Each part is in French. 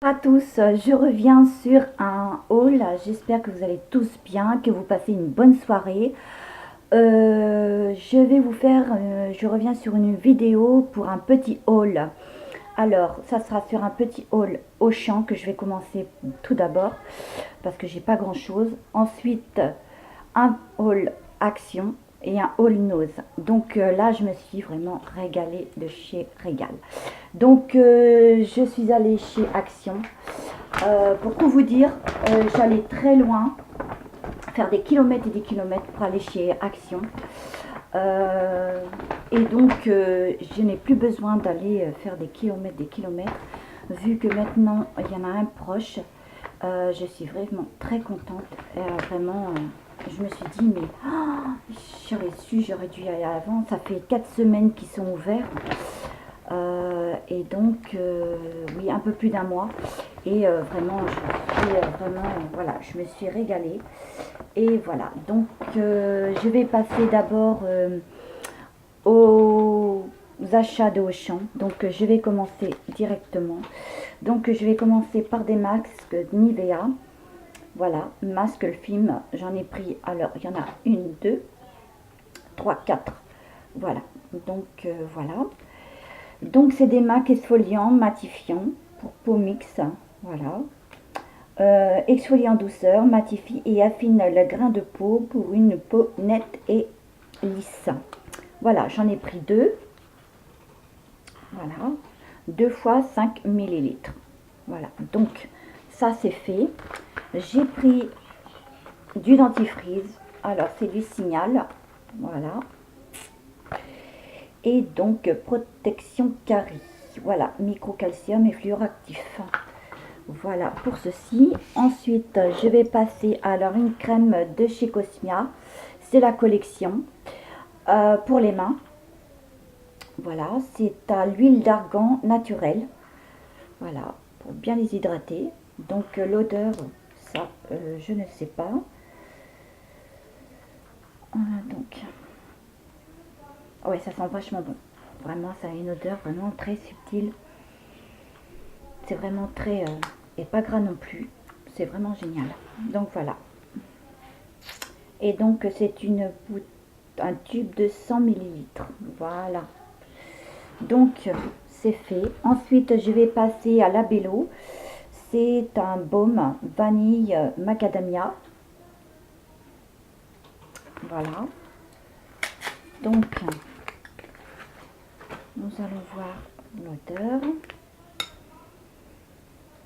à tous, je reviens sur un haul. J'espère que vous allez tous bien, que vous passez une bonne soirée. Je reviens sur une vidéo pour un petit haul. Alors, ça sera sur un petit haul Auchan que je vais commencer tout d'abord parce que j'ai pas grand chose. Ensuite, un haul Action et un haul Nose. Donc là, je me suis vraiment régalée de chez Régal. Donc, je suis allée chez Action. Pour tout vous dire, j'allais très loin, faire des kilomètres et des kilomètres pour aller chez Action. Et donc, je n'ai plus besoin d'aller faire des kilomètres, vu que maintenant, il y en a un proche. Je suis vraiment très contente. Je me suis dit, mais j'aurais su, j'aurais dû y aller avant. Ça fait 4 semaines qu'ils sont ouverts. Et donc, oui, un peu plus d'un mois. Et vraiment, voilà, je me suis régalée. Et voilà, donc je vais passer d'abord aux achats de Auchan. Donc, je vais commencer directement. Donc, je vais commencer par des masques Nivea. Voilà, masque le film, j'en ai pris, alors il y en a 1, 2, 3, 4. Voilà, donc voilà. Donc, c'est des masques exfoliants, matifiants pour peau mixte. Voilà. Exfoliant douceur, matifie et affine le grain de peau pour une peau nette et lisse. Voilà, j'en ai pris 2. Voilà. 2 fois 5 millilitres. Voilà, donc ça c'est fait. J'ai pris du dentifrice. Alors, c'est du Signal. Voilà. Et donc, protection carie. Voilà, microcalcium et fluoractif. Voilà pour ceci. Ensuite, je vais passer alors une crème de chez Cosmia. C'est la collection pour les mains. Voilà, c'est à l'huile d'argan naturelle. Voilà, pour bien les hydrater. Donc, l'odeur, ça, je ne sais pas. Donc, ouais, ça sent vachement bon. Vraiment, ça a une odeur vraiment très subtile. C'est vraiment très... et pas gras non plus. C'est vraiment génial. Donc, voilà. Et donc, c'est un tube de 100 millilitres. Voilà. Donc, c'est fait. Ensuite, je vais passer à Labello. C'est un baume vanille macadamia. Voilà. Donc, nous allons voir l'odeur.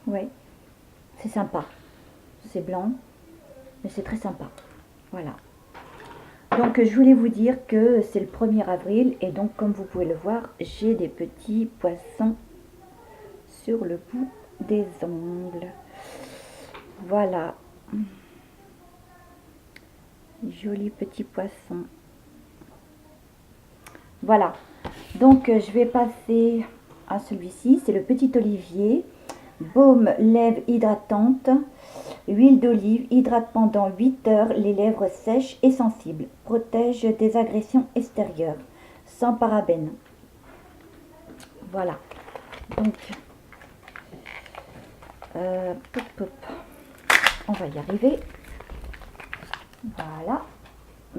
Oui, c'est sympa. C'est blanc, mais c'est très sympa. Voilà. Donc, je voulais vous dire que c'est le 1er avril. Et donc, comme vous pouvez le voir, j'ai des petits poissons sur le bout des ongles. Voilà. Joli petit poisson. Voilà. Donc, je vais passer à celui-ci. C'est le petit olivier. Baume lèvres hydratante. Huile d'olive hydrate pendant 8 heures les lèvres sèches et sensibles. Protège des agressions extérieures. Sans parabènes. Voilà. Donc, on va y arriver. Voilà.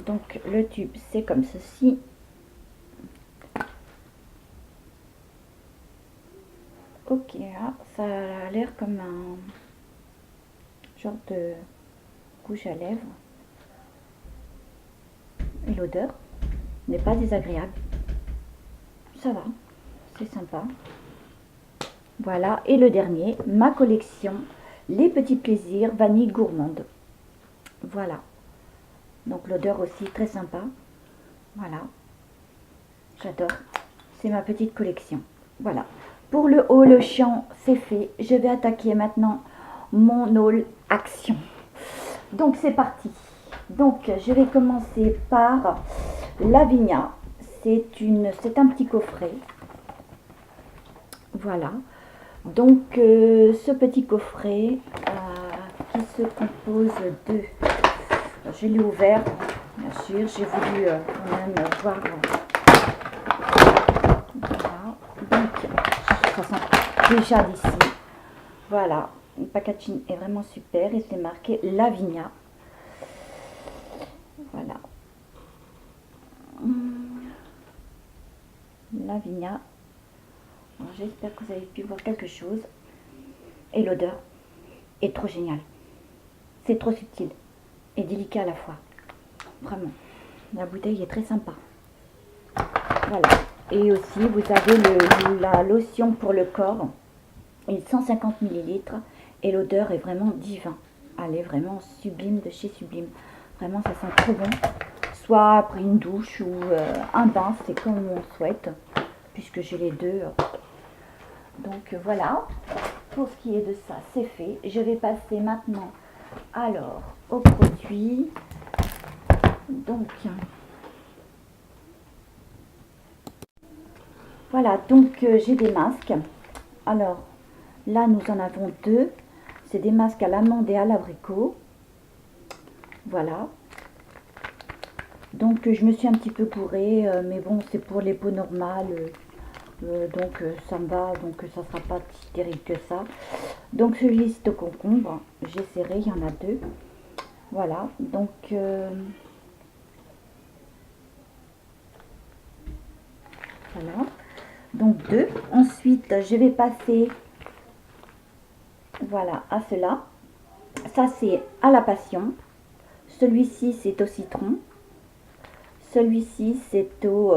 Donc, le tube, c'est comme ceci. Ok, là, ça a l'air comme un genre de rouge à lèvres. Et l'odeur n'est pas désagréable. Ça va, c'est sympa. Voilà, et le dernier, ma collection, les petits plaisirs vanille gourmande. Voilà. Donc l'odeur aussi très sympa. Voilà. J'adore. C'est ma petite collection. Voilà. Pour le haul Auchan, c'est fait. Je vais attaquer maintenant mon haul Action. Donc c'est parti. Donc je vais commencer par Lavinia. C'est un petit coffret. Voilà. Donc ce petit coffret qui se compose de... Je l'ai ouvert, bien sûr. J'ai voulu quand même voir... Voilà. Donc, ça sent déjà d'ici. Voilà, le packaging est vraiment super et c'est marqué Lavinia. Voilà. Lavinia. J'espère que vous avez pu voir quelque chose. Et l'odeur est trop géniale. C'est trop subtil et délicat à la fois. Vraiment. La bouteille est très sympa. Voilà. Et aussi, vous avez la lotion pour le corps. Il est 150 ml. Et l'odeur est vraiment divin. Elle est vraiment sublime de chez Sublime. Vraiment, ça sent trop bon. Soit après une douche ou un bain, c'est comme on souhaite. Puisque j'ai les deux. Donc voilà. Pour ce qui est de ça, c'est fait. Je vais passer maintenant alors aux produits. Donc voilà, donc j'ai des masques. Alors là, nous en avons deux. C'est des masques à l'amande et à l'abricot. Voilà. Donc je me suis un petit peu gourée, mais bon, c'est pour les peaux normales. Donc ça me va, donc ça sera pas si terrible que ça. Donc celui-ci c'est au concombre. J'ai serré, il y en a deux. Voilà, donc voilà. Donc deux. Ensuite, je vais passer voilà à cela. Ça c'est à la passion. Celui-ci c'est au citron. Celui-ci c'est au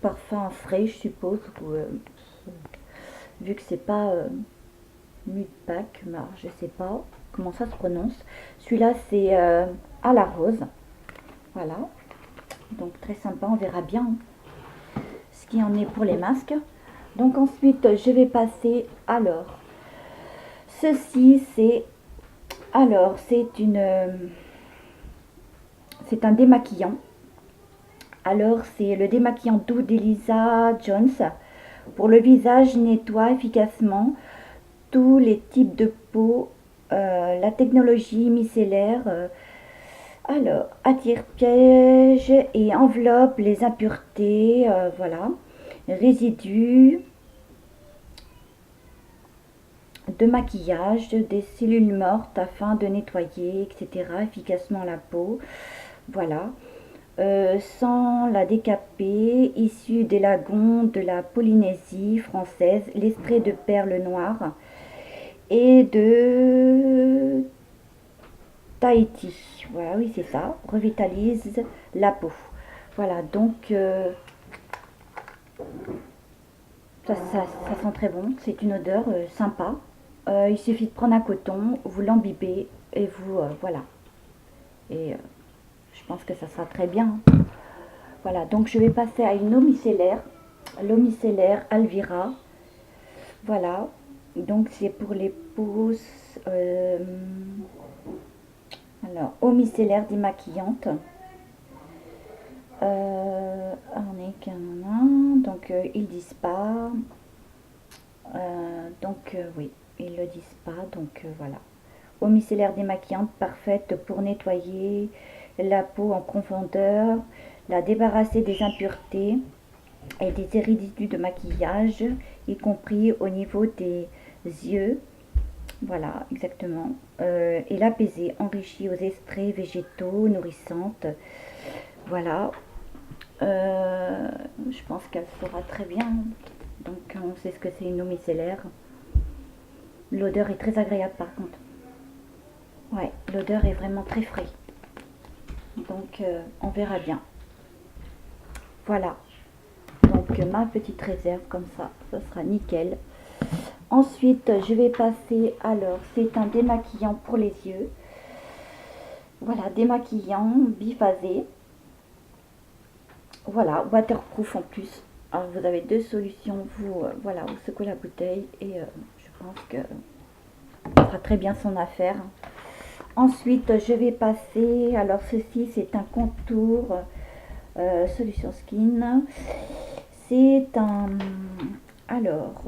parfum frais, je suppose. Ou, vu que c'est pas Mudpack, je sais pas comment ça se prononce. Celui-là c'est à la rose. Voilà. Donc très sympa, on verra bien ce qui en est pour les masques. Donc ensuite, je vais passer alors. Ceci, c'est alors c'est un démaquillant. Alors c'est le démaquillant doux d'Elisa Jones. Pour le visage, nettoie efficacement tous les types de peau. La technologie micellaire alors attire, piège et enveloppe les impuretés. Voilà, résidus de maquillage, des cellules mortes afin de nettoyer, etc. efficacement la peau. Voilà. Sans la décaper, issu des lagons de la Polynésie française, l'extrait de perles noires et de Tahiti. Voilà, oui, c'est ça. Revitalise la peau. Voilà, donc ça sent très bon. C'est une odeur sympa. Il suffit de prendre un coton, vous l'imbibez et vous voilà. Et je pense que ça sera très bien. Voilà, donc je vais passer à une eau micellaire. L'eau micellaire Alvira. Voilà, donc c'est pour les pouces. Alors, eau micellaire démaquillante. On est qu'un. Donc ils disent pas. Oui, ils le disent pas. Donc voilà. Eau micellaire démaquillante parfaite pour nettoyer la peau en profondeur, la débarrasser des impuretés et des résidus de maquillage, y compris au niveau des yeux. Voilà, exactement. Et l'apaiser, enrichi aux extraits végétaux, nourrissantes. Voilà. Je pense qu'elle sera très bien. Donc on sait ce que c'est une eau micellaire. L'odeur est très agréable par contre. Ouais, l'odeur est vraiment très frais. Donc on verra bien. Voilà. Donc ma petite réserve comme ça sera nickel. Ensuite, je vais passer, alors, c'est un démaquillant pour les yeux. Voilà, démaquillant biphasé. Voilà, waterproof en plus. Alors, vous avez deux solutions. Voilà, vous secouez la bouteille et je pense que ça fera très bien son affaire. Ensuite, je vais passer, alors ceci, c'est un contour solution skin. C'est un, alors,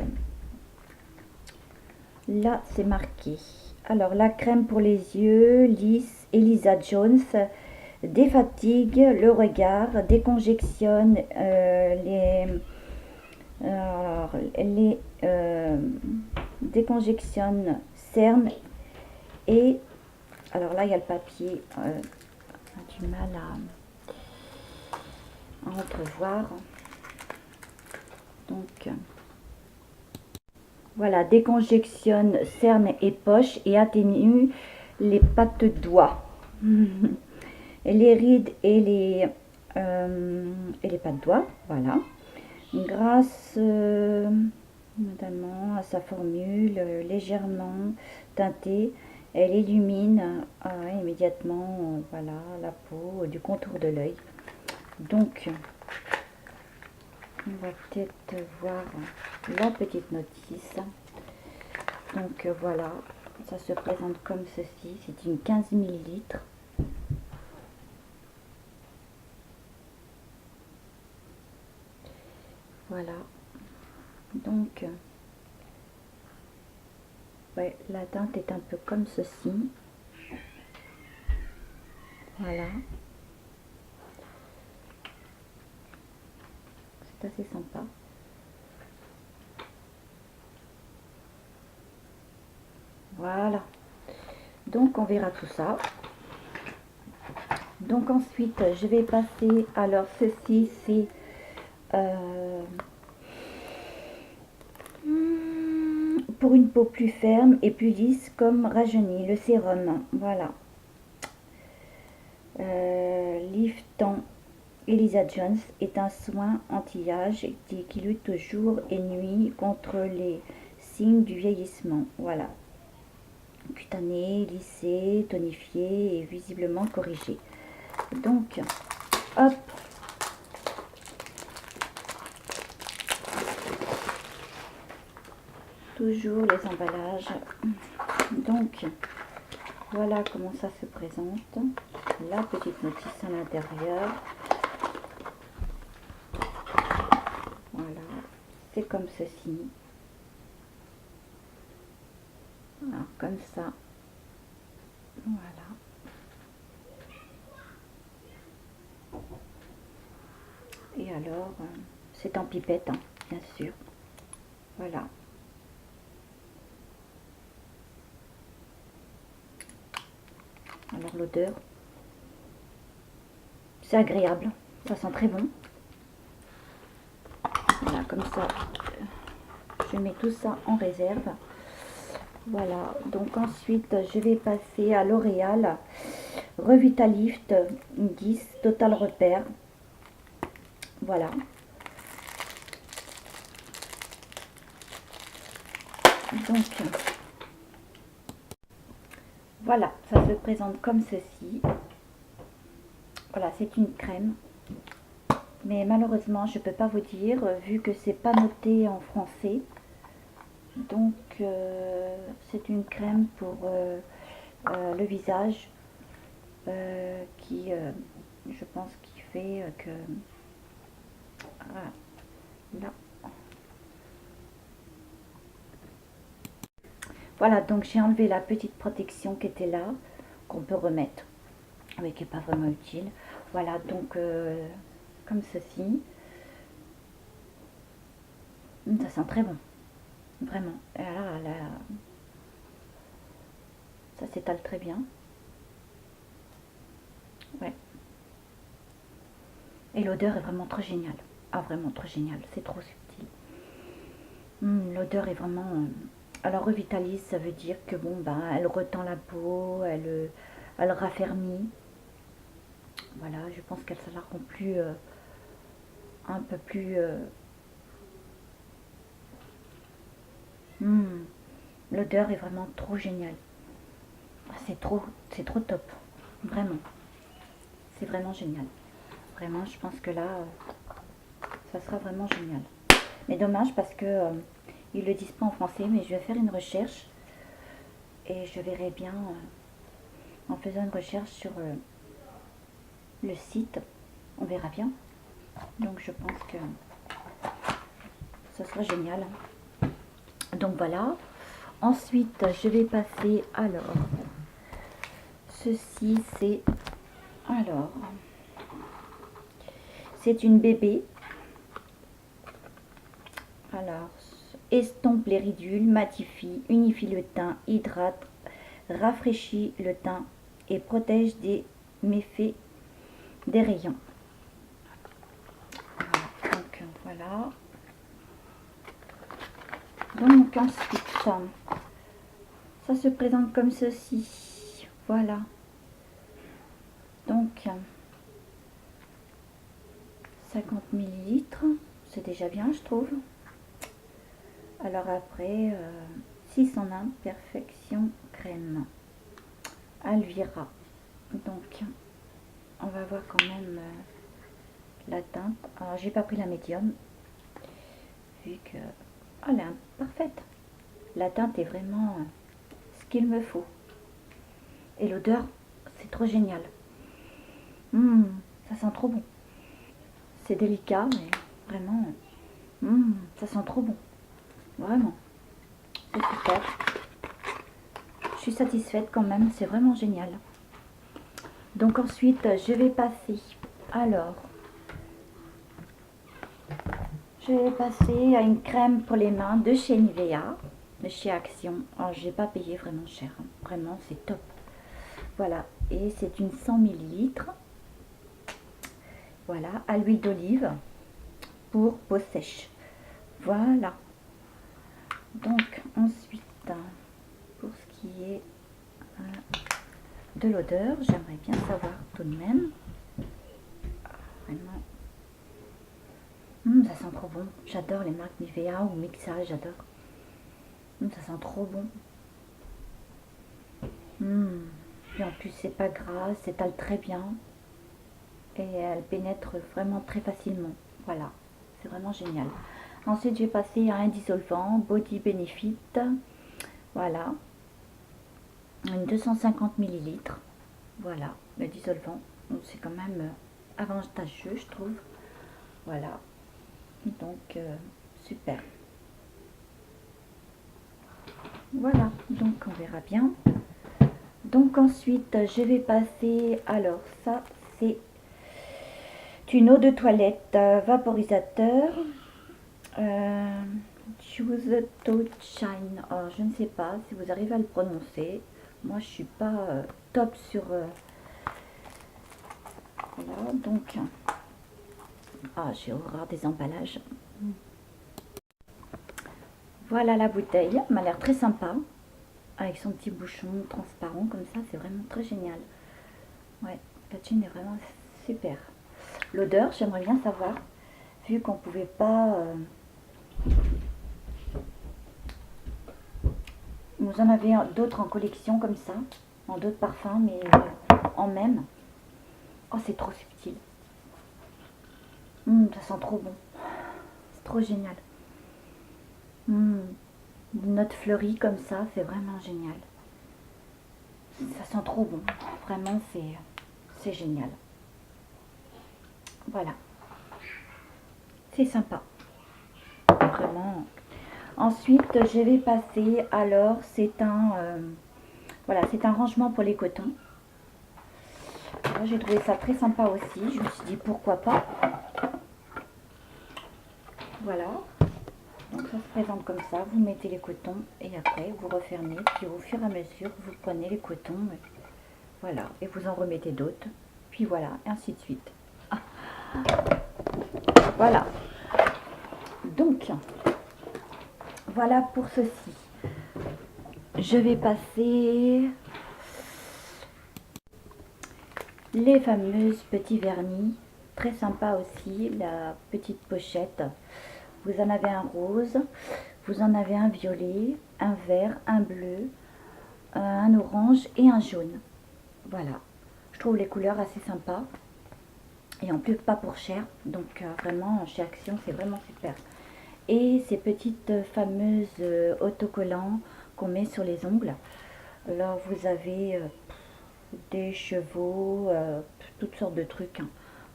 là, c'est marqué. Alors, la crème pour les yeux, lisse, Elisa Jones, défatigue le regard, déconjectionne les déconjectionne, cerne et... Alors là, il y a le papier, on a du mal à entrevoir. Donc, voilà, déconjectionne, cerne et poche et atténue les pattes de doigts. Et les rides et les pattes de doigts, voilà. Grâce notamment à sa formule légèrement teintée, elle illumine immédiatement voilà, la peau du contour de l'œil. Donc, on va peut-être voir la petite notice. Donc voilà, ça se présente comme ceci. C'est une 15 ml. Voilà. Donc, ouais, la teinte est un peu comme ceci. Voilà. C'est assez sympa. Voilà. Donc, on verra tout ça. Donc, ensuite, je vais passer. Alors, ceci, c'est... pour une peau plus ferme et plus lisse comme rajeuni, le sérum. Voilà. Liftant Elisa Jones est un soin anti-âge qui lutte jour et nuit contre les signes du vieillissement. Voilà. Cutané, lissé, tonifié et visiblement corrigé. Donc, hop. Toujours les emballages. Donc, voilà comment ça se présente. La petite notice à l'intérieur. Voilà, c'est comme ceci. Alors, comme ça. Voilà. Et alors, c'est en pipette, hein, bien sûr. Voilà. Alors l'odeur, c'est agréable, ça sent très bon. Voilà, comme ça, je mets tout ça en réserve. Voilà, donc ensuite, je vais passer à L'Oréal Revitalift 10 Total Repère. Voilà. Donc, voilà, ça se présente comme ceci. Voilà, c'est une crème. Mais malheureusement, je ne peux pas vous dire, vu que c'est pas noté en français. Donc, c'est une crème pour le visage qui, je pense, qui fait que... Voilà, là. Voilà, donc j'ai enlevé la petite protection qui était là, qu'on peut remettre, mais qui n'est pas vraiment utile. Voilà, donc comme ceci. Ça sent très bon, vraiment. Et là, ça s'étale très bien. Ouais. Et l'odeur est vraiment trop géniale. Ah, vraiment trop géniale, c'est trop subtil. L'odeur est vraiment... Alors, revitalise, ça veut dire que bon, bah, elle retend la peau, elle raffermit. Voilà, je pense qu'elle ça la rend plus... un peu plus... L'odeur est vraiment trop géniale. C'est trop top. Vraiment. C'est vraiment génial. Vraiment, je pense que là, ça sera vraiment génial. Mais dommage parce que ils le disent pas en français, mais je vais faire une recherche et je verrai bien en faisant une recherche sur le site. On verra bien. Donc je pense que ça sera génial. Donc voilà. Ensuite, je vais passer alors. Ceci, c'est alors. C'est une bébé. Alors, estompe les ridules, matifie, unifie le teint, hydrate, rafraîchit le teint et protège des méfaits des rayons. Voilà. Donc ensuite, ça se présente comme ceci. Voilà. Donc 50 ml, c'est déjà bien, je trouve. Alors après, 6 en 1, perfection crème. Alvira. Donc, on va voir quand même la teinte. Alors, j'ai pas pris la médium, vu que elle est parfaite. La teinte est vraiment ce qu'il me faut. Et l'odeur, c'est trop génial. Ça sent trop bon. C'est délicat, mais vraiment, ça sent trop bon. Vraiment, c'est super. Je suis satisfaite quand même, c'est vraiment génial. Donc ensuite, je vais passer, alors, je vais passer à une crème pour les mains de chez Nivea, de chez Action. Alors, j'ai pas payé vraiment cher, hein. Vraiment, c'est top. Voilà, et c'est une 100 ml. Voilà, à l'huile d'olive pour peau sèche. Voilà. Donc ensuite, pour ce qui est de l'odeur, j'aimerais bien savoir tout de même. Vraiment. Ça sent trop bon. J'adore les marques Nivea ou Mixa, j'adore. Ça sent trop bon. Et en plus, c'est pas gras, s'étale très bien. Et elle pénètre vraiment très facilement. Voilà, c'est vraiment génial. Ensuite, j'ai passé à un dissolvant Body Benefit. Voilà, une 250 ml. Voilà, le dissolvant. C'est quand même avantageux, je trouve. Voilà, donc super. Voilà, donc on verra bien. Donc ensuite, je vais passer, alors ça, c'est une eau de toilette vaporisateur. Choose to Shine. Alors, je ne sais pas si vous arrivez à le prononcer. Moi, je suis pas top sur. Voilà, donc. J'ai horreur des emballages. Voilà la bouteille. Elle m'a l'air très sympa. Avec son petit bouchon transparent comme ça, c'est vraiment très génial. Ouais, la thune est vraiment super. L'odeur, j'aimerais bien savoir. Vu qu'on pouvait pas. Vous en avez d'autres en collection comme ça, en d'autres parfums, mais en même. Oh, c'est trop subtil. Ça sent trop bon. C'est trop génial. Une note fleurie comme ça, c'est vraiment génial. Ça sent trop bon. Vraiment, c'est génial. Voilà. C'est sympa. Vraiment. Ensuite, je vais passer, alors, c'est un... voilà, c'est un rangement pour les cotons. J'ai trouvé ça très sympa aussi. Je me suis dit pourquoi pas. Voilà. Donc ça se présente comme ça. Vous mettez les cotons et après vous refermez. Puis au fur et à mesure, vous prenez les cotons. Voilà. Et vous en remettez d'autres. Puis voilà. Et ainsi de suite. Voilà. Donc, voilà pour ceci. Je vais passer les fameuses petits vernis. Très sympa aussi. La petite pochette. Vous en avez un rose, vous en avez un violet, un vert, un bleu, un orange et un jaune. Voilà, je trouve les couleurs assez sympas. Et en plus pas pour cher, donc vraiment chez Action c'est vraiment super. Et ces petites fameuses autocollants qu'on met sur les ongles. Alors vous avez des chevaux, toutes sortes de trucs.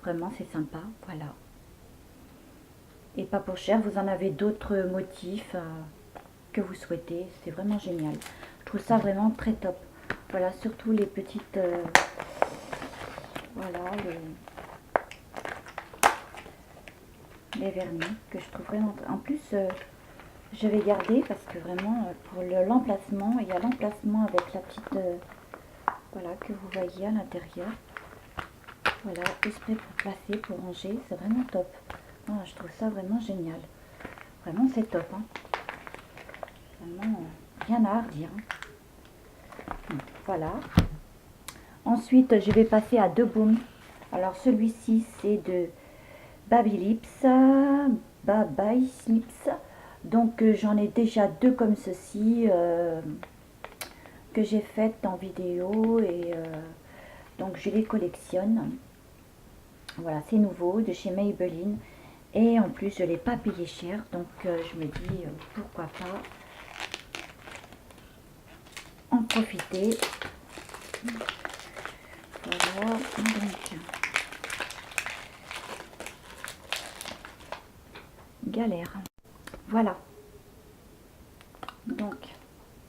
Vraiment c'est sympa, voilà. Et pas pour cher, vous en avez d'autres motifs que vous souhaitez. C'est vraiment génial. Je trouve ça vraiment très top. Voilà, surtout les petites... voilà, les vernis que je trouve vraiment... En plus, je vais garder parce que vraiment pour l'emplacement, il y a l'emplacement avec la petite voilà que vous voyez à l'intérieur. Voilà, exprès pour placer, pour ranger, c'est vraiment top. Ah, je trouve ça vraiment génial. Vraiment c'est top. Hein. Vraiment rien à redire. Hein. Voilà. Ensuite je vais passer à deux baumes. Alors celui-ci c'est de Babylips. Babylips. Donc j'en ai déjà deux comme ceci. Que j'ai faites en vidéo et donc je les collectionne. Voilà, c'est nouveau de chez Maybelline et en plus je l'ai pas payé cher, donc je me dis pourquoi pas en profiter. Voilà, donc galère. Voilà, donc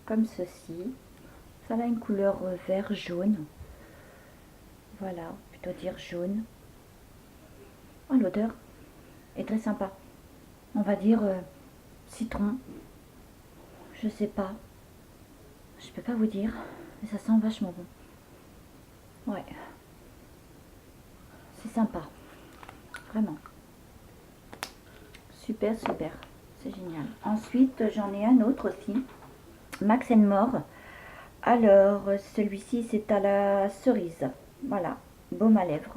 comme ceci. Ça a une couleur vert jaune. Voilà, plutôt dire jaune. Oh, l'odeur est très sympa. On va dire citron. Je sais pas. Je peux pas vous dire. Mais ça sent vachement bon. Ouais. C'est sympa. Vraiment. Super, super. C'est génial. Ensuite, j'en ai un autre aussi. Max More. Alors, celui-ci, c'est à la cerise. Voilà. Baume à lèvres.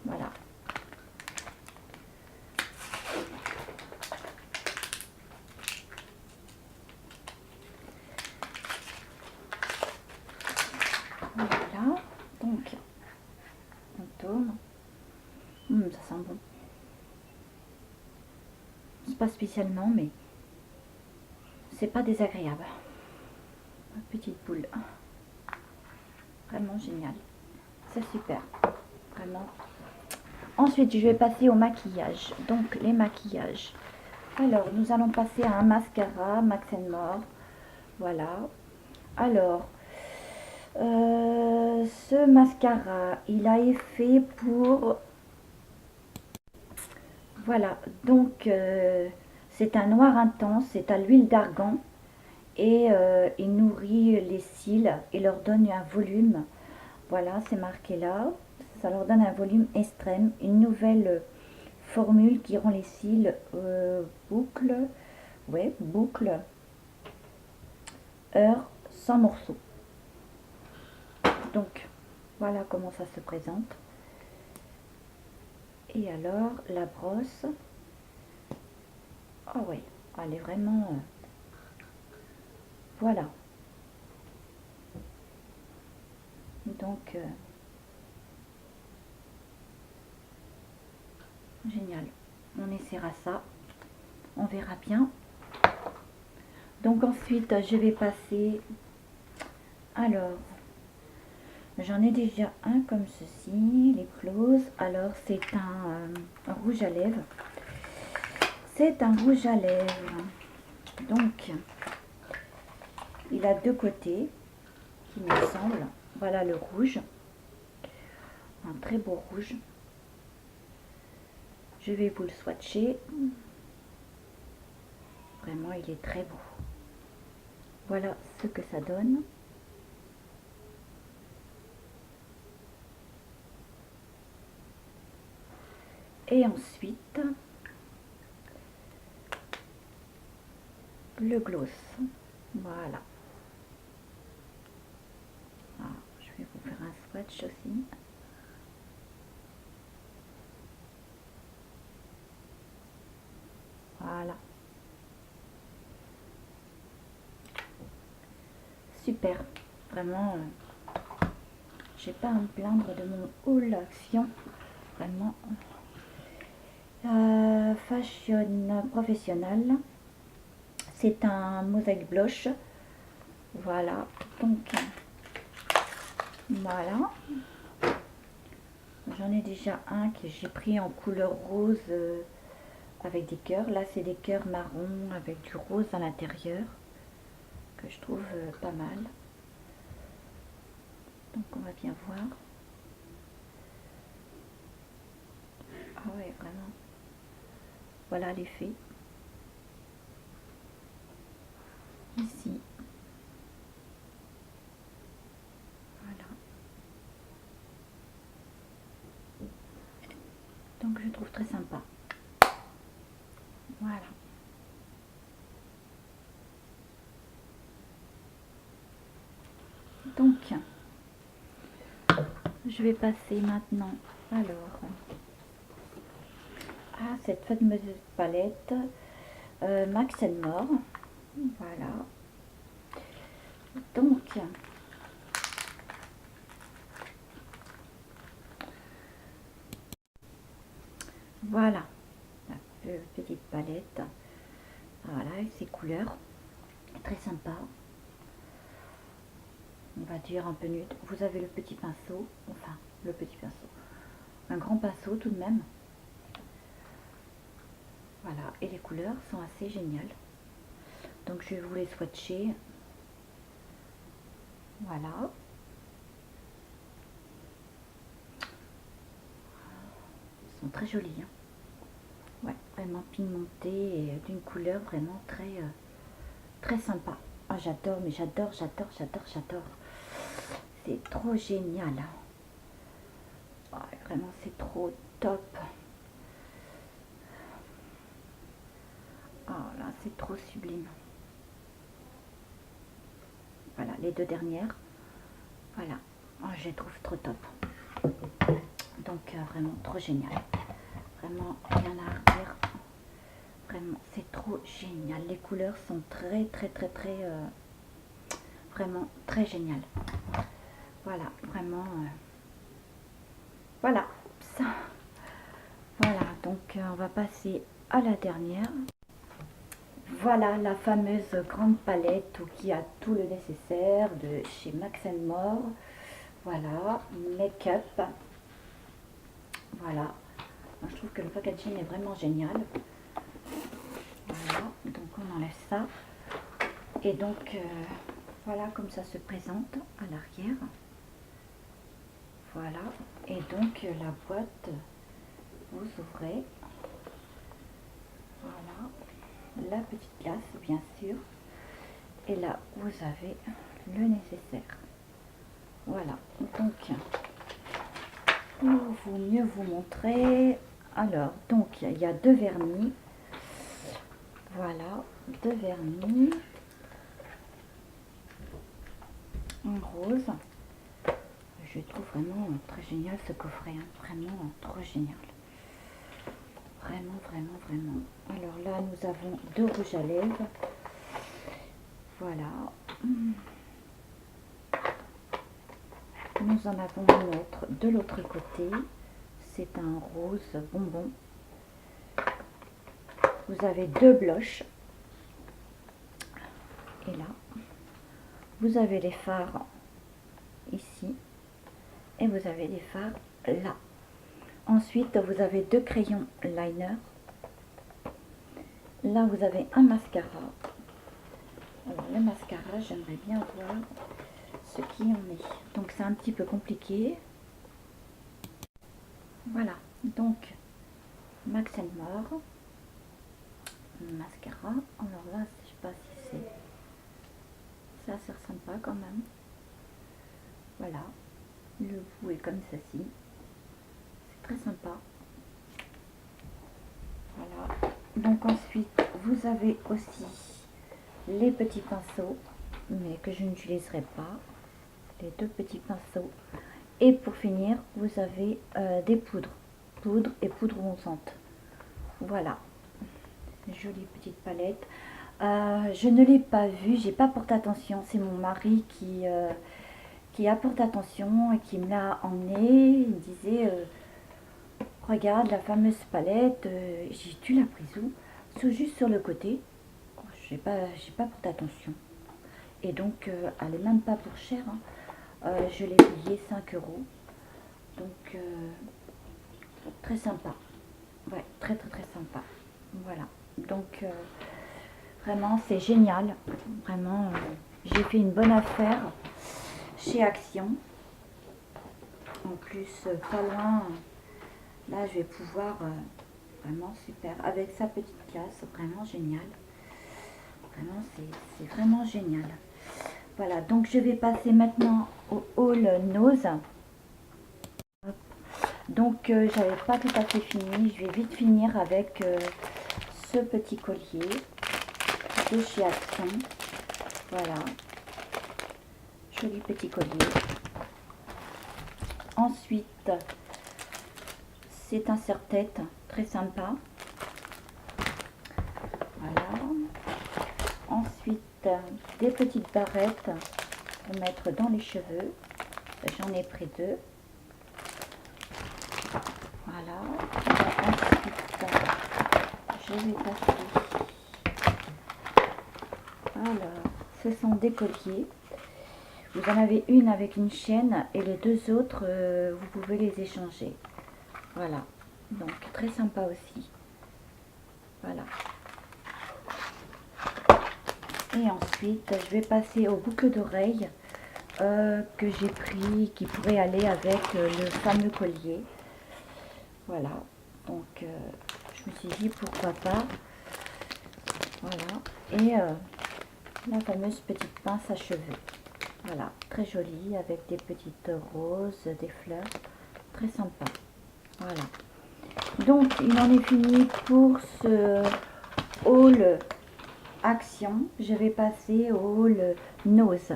Voilà. Voilà. Donc, on tourne. Ça sent bon. C'est pas spécialement, mais c'est pas désagréable. Petite boule. Vraiment génial. C'est super. Vraiment. Ensuite, je vais passer au maquillage. Donc, les maquillages. Alors, nous allons passer à un mascara Max More. Voilà. Alors, ce mascara, il a été fait pour... Voilà. Donc, c'est un noir intense. C'est à l'huile d'argan. Et il nourrit les cils et leur donne un volume. Voilà, c'est marqué là. Ça leur donne un volume extrême. Une nouvelle formule qui rend les cils boucle. Ouais, boucle. Heure sans morceaux. Donc, voilà comment ça se présente. Et alors, la brosse. Ah ouais, elle est vraiment... voilà. Donc, génial. On essaiera ça. On verra bien. Donc ensuite, je vais passer... Alors, j'en ai déjà un comme ceci, les close. Alors, c'est un rouge à lèvres. C'est un rouge à lèvres. Donc, il a deux côtés, qui me semble. Voilà le rouge. Un très beau rouge. Je vais vous le swatcher. Vraiment, il est très beau. Voilà ce que ça donne. Et ensuite, le gloss. Voilà. Ah, je vais vous faire un swatch aussi. Voilà. Super. Vraiment, j'ai pas à me plaindre de mon haul action. Vraiment. Fashion professionnel. C'est un mosaïque blush. Voilà. Donc, voilà. J'en ai déjà un que j'ai pris en couleur rose avec des cœurs. Là, c'est des cœurs marron avec du rose à l'intérieur. Que je trouve pas mal. Donc, on va bien voir. Ah ouais, vraiment. Voilà l'effet. Donc je trouve très sympa. Voilà. Donc, je vais passer maintenant alors à cette fameuse palette Max More. Voilà. Donc, voilà la petite palette. Voilà, et ses couleurs. Très sympa. On va dire un peu nude. Vous avez le petit pinceau. Enfin, le petit pinceau. Un grand pinceau tout de même. Voilà, et les couleurs sont assez géniales. Donc je vais vous les swatcher. Voilà. Ils sont très jolis. Hein. Ouais, vraiment pigmentés et d'une couleur vraiment très sympa. Ah, j'adore, mais j'adore. C'est trop génial. Ouais, vraiment, c'est trop top. Oh là, c'est trop sublime. Voilà, les deux dernières. Voilà, oh, je les trouve trop top. Donc, vraiment trop génial. Vraiment, rien à dire. Vraiment, c'est trop génial. Les couleurs sont vraiment très géniales. Voilà, vraiment. Voilà, ça. Voilà, donc on va passer à la dernière. Voilà la fameuse grande palette qui a tout le nécessaire de chez Max More. Voilà, make-up. Voilà, moi, je trouve que le packaging est vraiment génial. Voilà, donc on enlève ça. Et donc, voilà comme ça se présente à l'arrière. Voilà, et donc la boîte, vous ouvrez. Voilà. La petite glace bien sûr, et là vous avez le nécessaire. Voilà, donc pour mieux vous montrer, alors donc il y a deux vernis. Voilà, deux vernis en rose. Je trouve vraiment très génial ce coffret, hein. Vraiment trop génial. Vraiment. Alors là, nous avons deux rouges à lèvres. Voilà. Nous en avons un autre de l'autre côté. C'est un rose bonbon. Vous avez deux blushs. Et là, vous avez les fards ici. Et vous avez les fards là. Ensuite, vous avez deux crayons liner. Là, vous avez un mascara. Alors, le mascara, j'aimerais bien voir ce qui en est. Donc, c'est un petit peu compliqué. Voilà. Donc, Max More. Mascara. Alors là, je sais pas si c'est... C'est assez sympa quand même. Voilà. Le bout est comme ceci. C'est très sympa. Voilà. Donc ensuite, vous avez aussi les petits pinceaux, mais que je n'utiliserai pas. Les deux petits pinceaux. Et pour finir, vous avez des poudres. Poudre et poudre montante. Voilà. Jolie petite palette. Je ne l'ai pas vue, j'ai pas porté attention. C'est mon mari qui apporte attention et qui me l'a emmené. Il me disait regarde la fameuse palette. J'ai tu l'as prise où? Juste sur le côté. Oh, j'ai pas porté attention. Et donc elle est même pas pour cher. Hein. Je l'ai payé 5 €. Donc très sympa. Ouais, très sympa. Voilà. Donc vraiment c'est génial. Vraiment j'ai fait une bonne affaire chez Action. En plus, pas loin, là je vais pouvoir, vraiment super, avec sa petite glace, vraiment génial. Vraiment, c'est vraiment génial. Voilà, donc je vais passer maintenant au All Nose. Donc j'avais pas tout à fait fini. Je vais vite finir avec ce petit collier de chez Action. Voilà, joli petit collier. Ensuite, c'est un serre-tête très sympa. Voilà. Ensuite, des petites barrettes pour mettre dans les cheveux. J'en ai pris 2. Voilà. Ensuite, je vais passer. Alors, ce sont des colliers. Vous en avez une avec une chaîne et les 2 autres, vous pouvez les échanger. Voilà. Donc, très sympa aussi. Voilà. Et ensuite, je vais passer aux boucles d'oreilles que j'ai pris, qui pourraient aller avec le fameux collier. Voilà. Donc, je me suis dit pourquoi pas. Voilà. Et la fameuse petite pince à cheveux. Voilà. Très jolie avec des petites roses, des fleurs. Très sympa. Voilà. Donc, il en est fini pour ce haul Action. Je vais passer au haul Nose.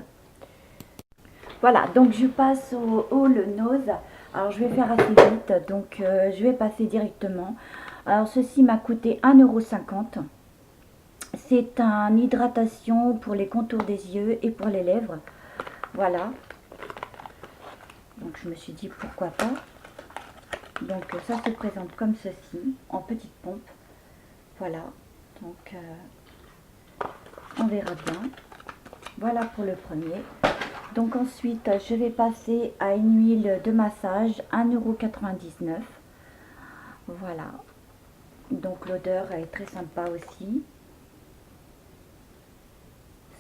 Voilà, donc je passe au haul Nose. Alors, je vais faire assez vite, donc je vais passer directement. Alors, ceci m'a coûté 1,50 €. C'est une hydratation pour les contours des yeux et pour les lèvres. Voilà. Donc, je me suis dit pourquoi pas. Donc, ça se présente comme ceci, en petite pompe. Voilà. Donc, on verra bien. Voilà pour le premier. Donc ensuite, je vais passer à une huile de massage, 1,99 €. Voilà. Donc l'odeur est très sympa aussi.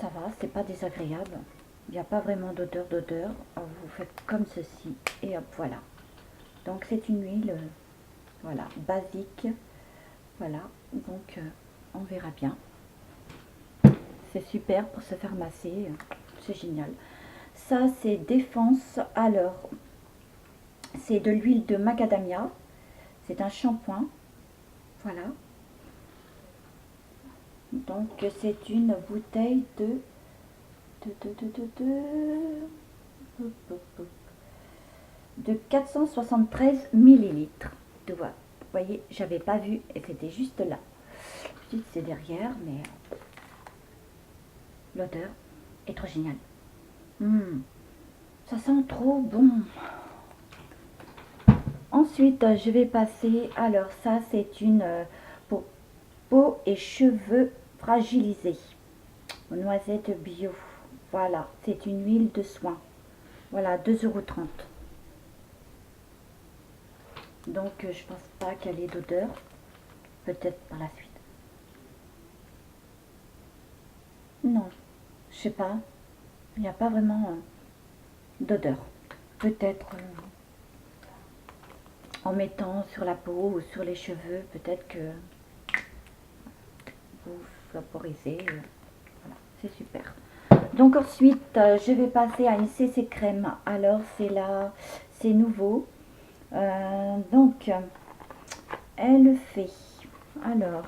Ça va, c'est pas désagréable. Il n'y a pas vraiment d'odeur. Vous faites comme ceci et hop, voilà. Donc c'est une huile, voilà, basique. Voilà. Donc on verra bien. C'est super pour se faire masser. C'est génial. Ça, c'est Défense. Alors, c'est de l'huile de macadamia. C'est un shampoing. Voilà. Donc, c'est une bouteille de 473 millilitres. Vous voyez, j'avais pas vu et c'était juste là. Ensuite, c'est derrière, mais l'odeur est trop géniale. Ça sent trop bon. Ensuite, je vais passer, alors ça c'est une pour peau et cheveux fragilisés, noisette bio. Voilà, c'est une huile de soin. Voilà, 2,30 €. Donc, je pense pas qu'elle ait d'odeur. Peut-être par la suite. Non, je sais pas. Il n'y a pas vraiment d'odeur. Peut-être en mettant sur la peau ou sur les cheveux, peut-être que vous vaporisez. Voilà, c'est super. Donc ensuite, je vais passer à une CC crème. Alors c'est là, c'est nouveau. Donc, elle fait, alors,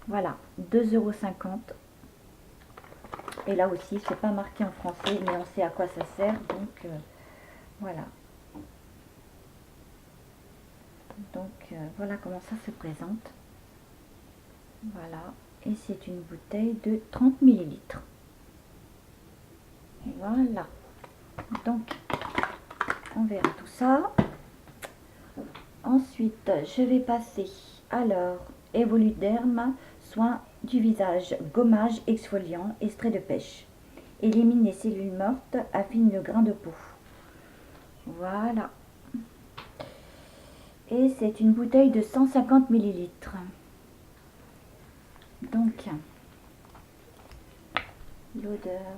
voilà, 2,50 €. Et là aussi, c'est pas marqué en français, mais on sait à quoi ça sert. Donc, voilà. Donc, voilà comment ça se présente. Voilà. Et c'est une bouteille de 30 millilitres. Voilà. Donc, on verra tout ça. Ensuite, je vais passer, alors, Evoluderm, soin du visage, gommage exfoliant, extrait de pêche. Élimine les cellules mortes, affine le grain de peau. Voilà. Et c'est une bouteille de 150 millilitres. Donc, l'odeur.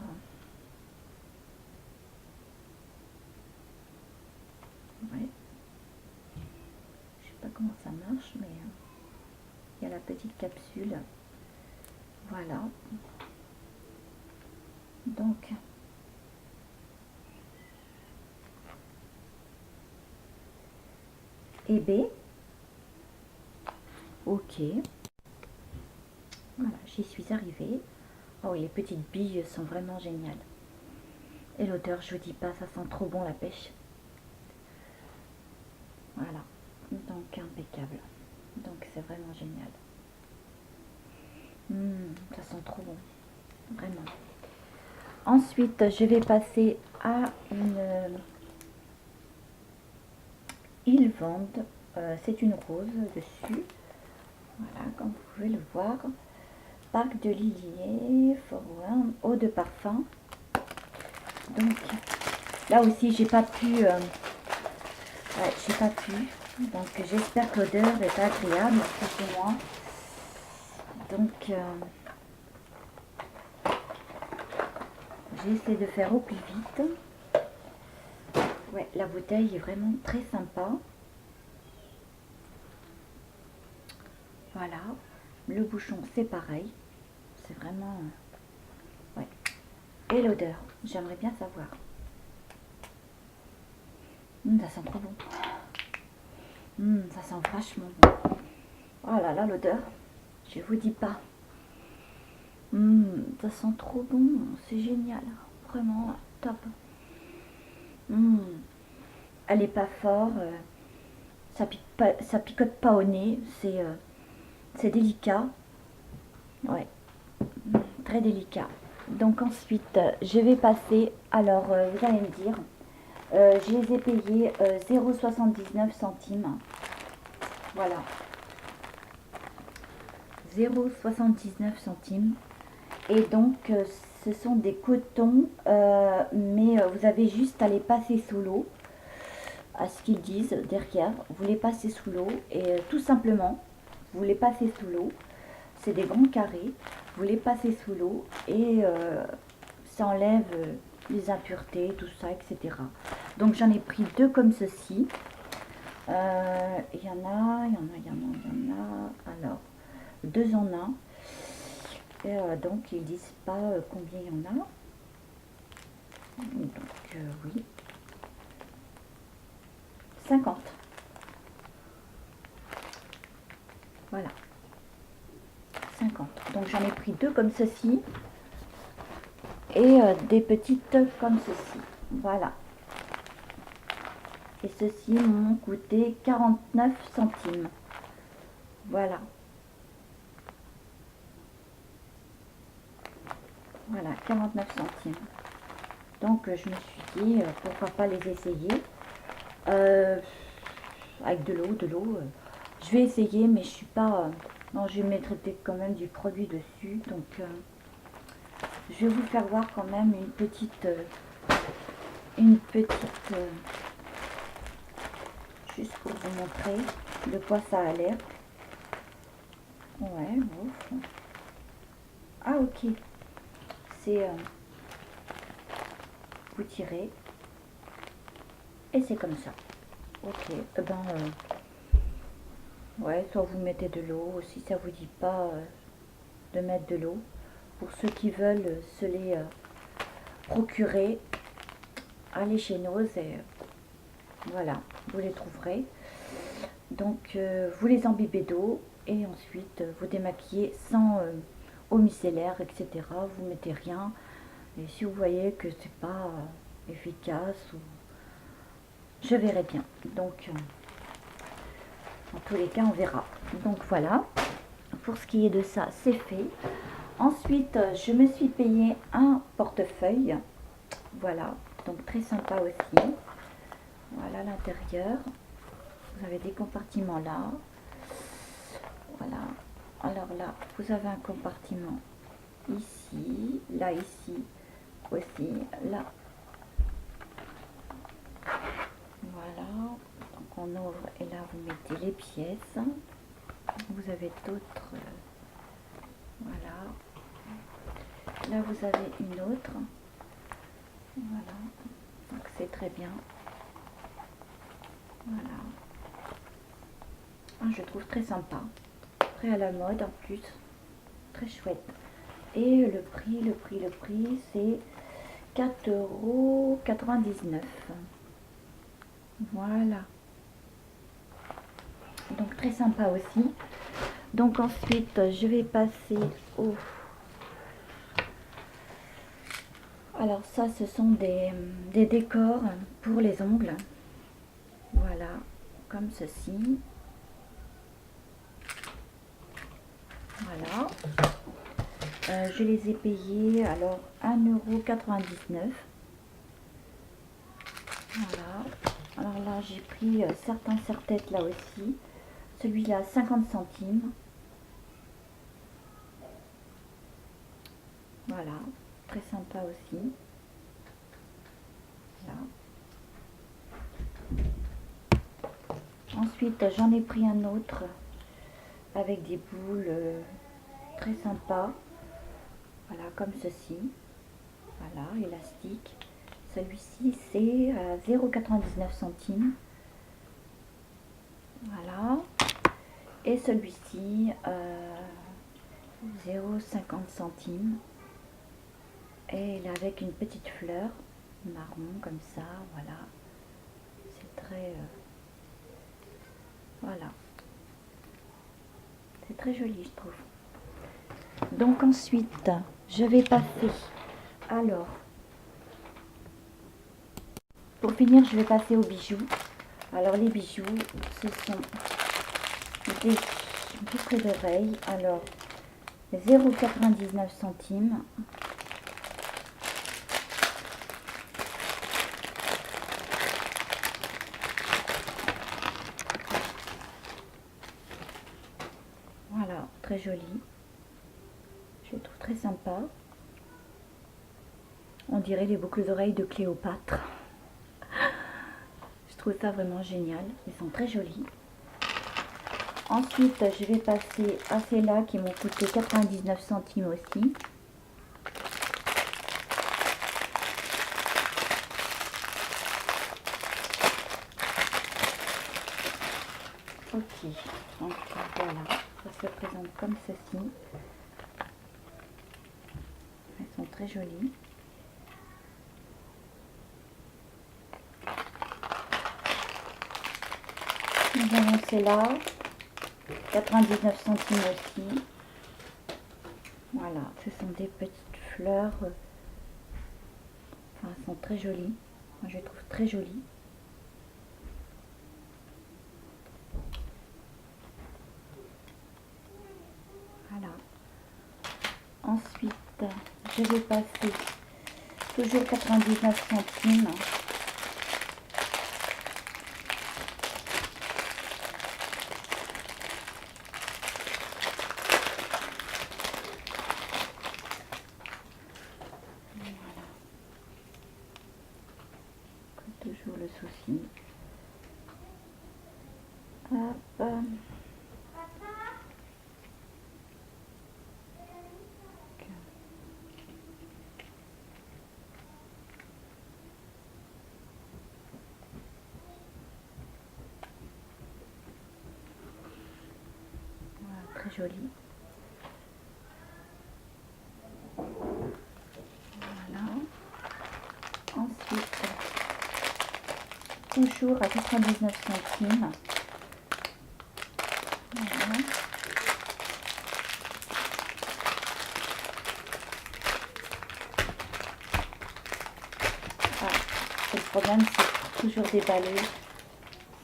Ouais. Je sais pas comment ça marche, mais il y a la petite capsule. Voilà. Donc, et B. Ok. Voilà, j'y suis arrivée. Oh, les petites billes sont vraiment géniales. Et l'odeur, je vous dis pas, ça sent trop bon la pêche. Voilà, donc impeccable. Donc c'est vraiment génial. Ça sent trop bon, vraiment. Ensuite, je vais passer à une... Ils vendent, c'est une rose dessus. Voilà, comme vous pouvez le voir. Parc de Lillier, Forum, eau de parfum. Donc là aussi, j'ai pas pu. J'ai pas pu. Donc j'espère que l'odeur est agréable pour moi. Donc j'essaie de faire au plus vite. Ouais, la bouteille est vraiment très sympa. Voilà. Le bouchon, c'est pareil. C'est vraiment... ouais. Et l'odeur, j'aimerais bien savoir. Ça sent trop bon. Ça sent vachement bon. Oh là là, l'odeur, je vous dis pas. Ça sent trop bon, c'est génial. Vraiment top. Elle est pas fort, ça picote pas au nez, c'est délicat. Ouais, très délicat. Donc ensuite, je vais passer, alors vous allez me dire, je les ai payés 0,79 centimes. Voilà. 0,79 centimes. Et donc, ce sont des cotons, mais vous avez juste à les passer sous l'eau, à ce qu'ils disent derrière. Vous les passez sous l'eau et tout simplement, vous les passez sous l'eau. C'est des grands carrés. Vous les passez sous l'eau et ça enlève les impuretés, tout ça, etc. Donc, j'en ai pris deux comme ceci. Il y en a. Alors, deux en un. Et donc, ils disent pas combien il y en a. Donc, oui. 50. Voilà. 50. Donc, j'en ai pris deux comme ceci. Et des petites comme ceci. Voilà. Et ceci m'ont coûté 49 centimes. Voilà. Voilà, 49 centimes. Donc, je me suis dit, pourquoi pas les essayer. Avec de l'eau. Je vais essayer, mais je suis pas... non, je vais mettre quand même du produit dessus. Donc, je vais vous faire voir quand même une petite... juste pour vous montrer de quoi ça a l'air. Ouais, ouf. Ah, ok. C'est... vous tirez. Et c'est comme ça. Ok. Ouais, soit vous mettez de l'eau, si ça vous dit pas de mettre de l'eau. Pour ceux qui veulent se les procurer, allez chez Noz et voilà, vous les trouverez. Donc vous les imbibez d'eau et ensuite vous démaquillez sans eau micellaire, etc. Vous mettez rien. Et si vous voyez que c'est pas efficace, je verrai bien. Donc en tous les cas, on verra. Donc voilà, pour ce qui est de ça, c'est fait. Ensuite, je me suis payé un portefeuille. Voilà, donc très sympa aussi. Voilà l'intérieur. Vous avez des compartiments là. Voilà. Alors là, vous avez un compartiment ici, là, ici aussi, là. Voilà. Donc on ouvre et là, vous mettez les pièces. Vous avez d'autres... voilà. Là, vous avez une autre. Voilà. Donc c'est très bien. Voilà. Ah, je trouve très sympa. Très à la mode en plus. Très chouette. Et le prix, c'est 4,99 €. Voilà. Donc très sympa aussi. Donc ensuite, je vais passer au... Alors ça, ce sont des décors pour les ongles. Voilà, comme ceci. Voilà. Je les ai payés alors 1,99 €. Voilà. Alors là, j'ai pris certains serre-têtes là aussi. Celui-là, 50 centimes. Voilà, très sympa aussi. Voilà. Ensuite, j'en ai pris un autre avec des boules très sympas. Voilà, comme ceci. Voilà, élastique. Celui-ci, c'est 0,99 centimes. Voilà. Et celui-ci, 0,50 centimes. Et il est avec une petite fleur marron comme ça. Voilà. C'est très... voilà. C'est très joli, je trouve. Donc ensuite, je vais passer... Alors, pour finir, je vais passer aux bijoux. Alors les bijoux, ce sont des boucles d'oreilles. Alors, 0,99 centimes. Voilà, très joli. Je les trouve très sympa. On dirait les boucles d'oreilles de Cléopâtre. Je trouve ça vraiment génial. Ils sont très jolis. Ensuite, je vais passer à celles-là qui m'ont coûté 99 centimes aussi. Ok, donc voilà, ça se présente comme ceci. Elles sont très jolies. Nous avons celle-là, 99 centimes aussi. Voilà, ce sont des petites fleurs. Enfin, elles sont très jolies. Moi, je les trouve très jolies. Voilà. Ensuite, je vais passer toujours 99 centimes. Toujours le souci. Hop. Voilà, très joli. Voilà. Ensuite, toujours à 99 centimes. Voilà. Ah, le problème, c'est toujours déballer.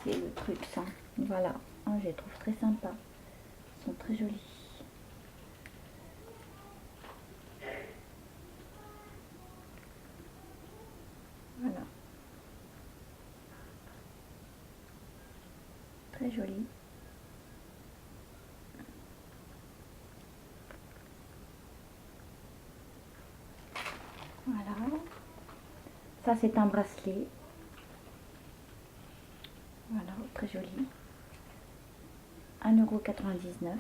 C'est le truc, ça. Voilà. Ah, je les trouve très sympas. Ils sont très jolis. Voilà. Très joli. Voilà. Ça, c'est un bracelet. Voilà, très joli. 1,99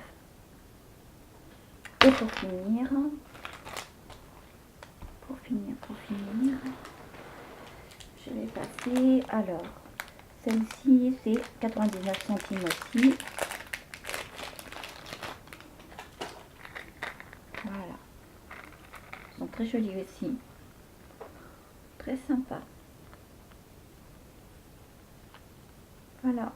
€. Et pour finir, je vais passer, alors, celle-ci, c'est 99 centimes aussi. Voilà. Ils sont très jolis aussi. Très sympa. Voilà.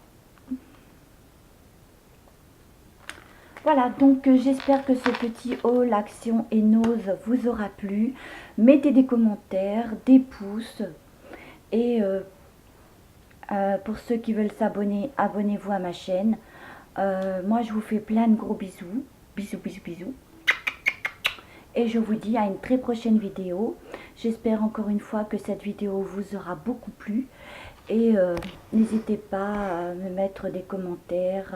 Voilà, donc j'espère que ce petit haul Action et Nose vous aura plu. Mettez des commentaires, des pouces. Et pour ceux qui veulent s'abonner, abonnez-vous à ma chaîne. Moi, je vous fais plein de gros bisous. Bisous, bisous, bisous. Et je vous dis à une très prochaine vidéo. J'espère encore une fois que cette vidéo vous aura beaucoup plu. Et n'hésitez pas à me mettre des commentaires,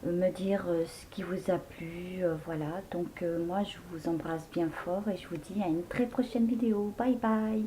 me dire ce qui vous a plu. Voilà, donc moi je vous embrasse bien fort et je vous dis à une très prochaine vidéo. Bye bye.